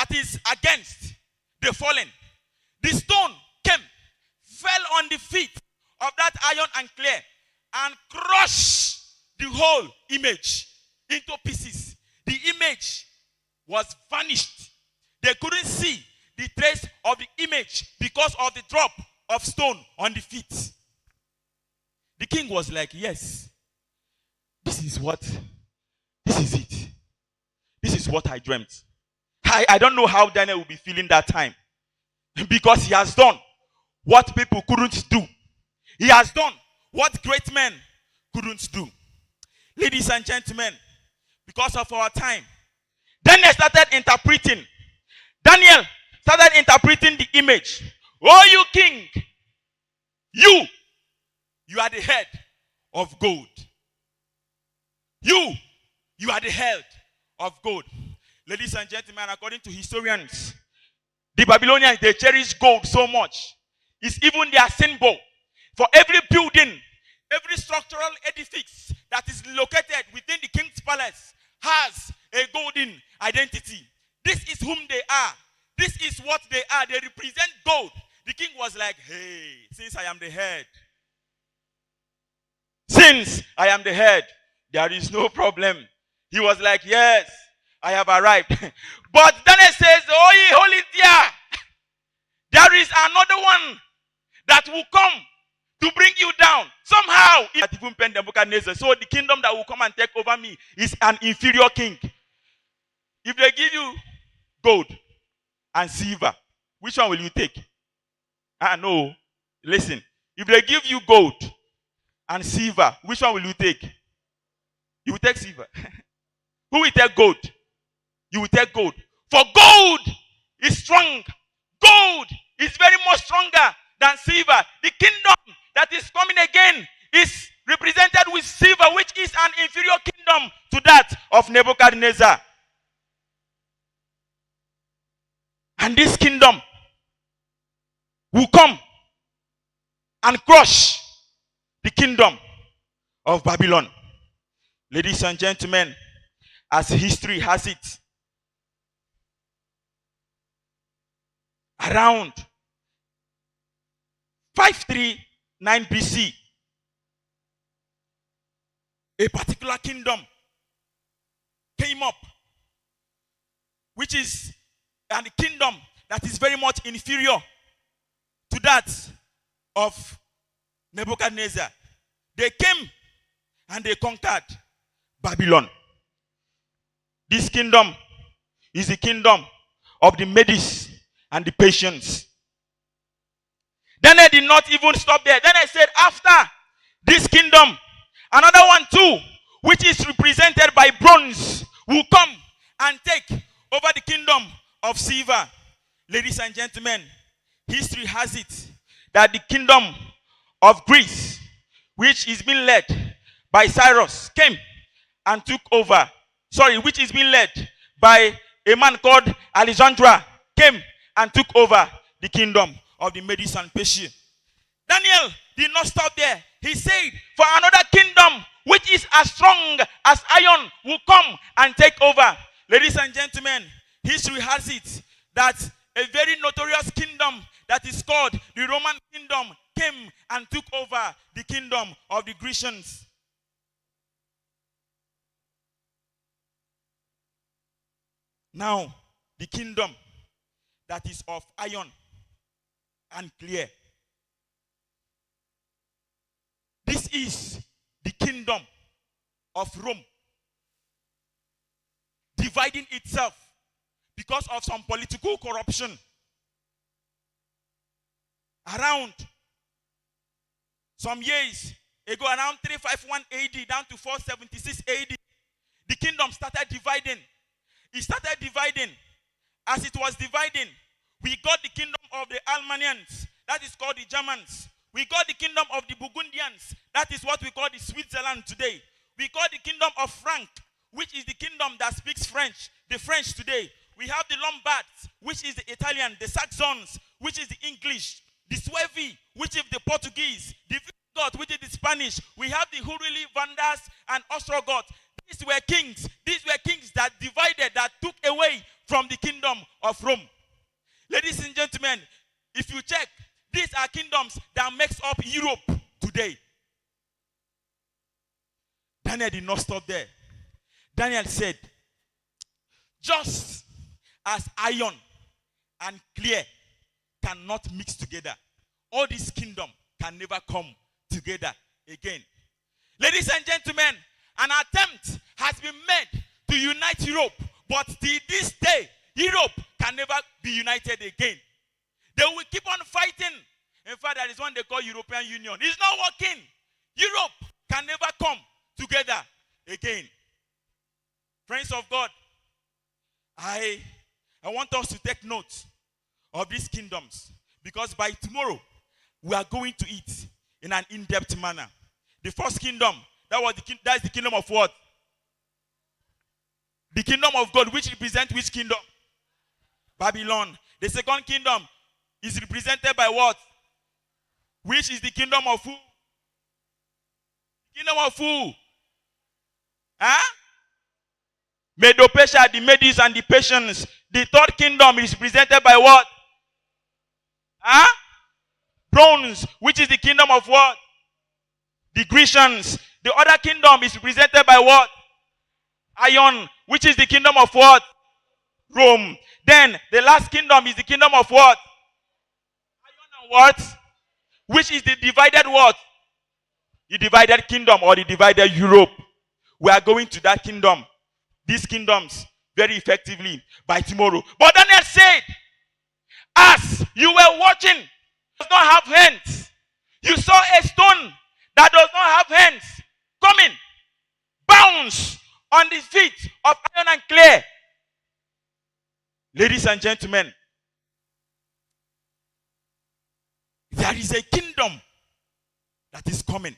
that is against the fallen. The stone came, fell on the feet of that iron and clay, and crushed the whole image into pieces. The image was vanished. They couldn't see the trace of the image because of the drop of stone on the feet. The king was like, yes, this is it. This is what I dreamt. I don't know how Daniel will be feeling that time, because he has done what people couldn't do. He has done what great men couldn't do. Ladies and gentlemen, because of our time, Daniel started interpreting the image. Oh, you king, you are the head of gold. You are the head of gold. Ladies and gentlemen, according to historians, the Babylonians, they cherish gold so much. It's even their symbol. For every building, every structural edifice that is located within the king's palace has a golden identity. This is whom they are. This is what they are. They represent gold. The king was like, hey, since I am the head, there is no problem. He was like, yes, I have arrived. But Daniel says, oh, ye holy dear, there is another one that will come to bring you down. Somehow, so the kingdom that will come and take over me is an inferior king. If they give you gold and silver, which one will you take? No. Listen. If they give you gold and silver, which one will you take? You will take silver. Who will take gold? You will take gold. For gold is strong. Gold is very much stronger than silver. The kingdom that is coming again is represented with silver, which is an inferior kingdom to that of Nebuchadnezzar. And this kingdom will come and crush the kingdom of Babylon. Ladies and gentlemen, as history has it, around 539 BC, a particular kingdom came up, which is a kingdom that is very much inferior to that of Nebuchadnezzar. They came and they conquered Babylon. This kingdom is the kingdom of the Medes and the Persians. Daniel did not even stop there. Daniel said, after this kingdom, another one too, which is represented by bronze, will come and take over the kingdom of silver. Ladies and gentlemen, history has it that the kingdom of Greece, which is being led by Cyrus, came and took over. Which is being led by a man called Alexander, came and took over the kingdom of the Medes and Persia. Daniel did not stop there. He said, for another kingdom which is as strong as iron will come and take over. Ladies and gentlemen, history has it that a very notorious kingdom that is called the Roman kingdom came and took over the kingdom of the Grecians. Now, the kingdom that is of iron and clear. This is the kingdom of Rome, dividing itself because of some political corruption. Around some years ago, around 351 AD down to 476 AD, the kingdom started dividing. It started dividing. As it was dividing, we got the kingdom of the Almanians, that is called the Germans. We got the kingdom of the Burgundians, that is what we call the Switzerland today. We got the kingdom of Frank, which is the kingdom that speaks French, the French today. We have the Lombards, which is the Italian, the Saxons, which is the English, the Suevi, which is the Portuguese, the Visigoths, which is the Spanish. We have the Huruli, Vandals, and Ostrogoths. These were kings that divided, that took away from the kingdom of Rome. Ladies and gentlemen, if you check, these are kingdoms that makes up Europe today. Daniel did not stop there. Daniel said, just as iron and clay cannot mix together, all this kingdom can never come together again. Ladies and gentlemen, an attempt has been made to unite Europe, but till this day, Europe can never be united again. They will keep on fighting. In fact, there is one they call European Union. It's not working. Europe can never come together again. Friends of God, I want us to take note of these kingdoms, because by tomorrow we are going to eat in an in-depth manner. The first kingdom, that's the kingdom of what? The kingdom of God, which represents which kingdom? Babylon. The second kingdom is represented by what? Which is the kingdom of who? Kingdom of who? Huh? Medo-Persia, the Medes and the Persians. The third kingdom is represented by what? Huh? Bronze, which is the kingdom of what? The Grecians. The other kingdom is represented by what? Iron, which is the kingdom of what? Rome. Then the last kingdom is the kingdom of what? Iron and what? Which is the divided what? The divided kingdom, or the divided Europe. We are going to that kingdom, these kingdoms, very effectively by tomorrow. But Daniel said, as you were watching, does not have hands. You saw a stone that does not have hands coming, bounce on the feet of iron and clay. Ladies and gentlemen, there is a kingdom that is coming.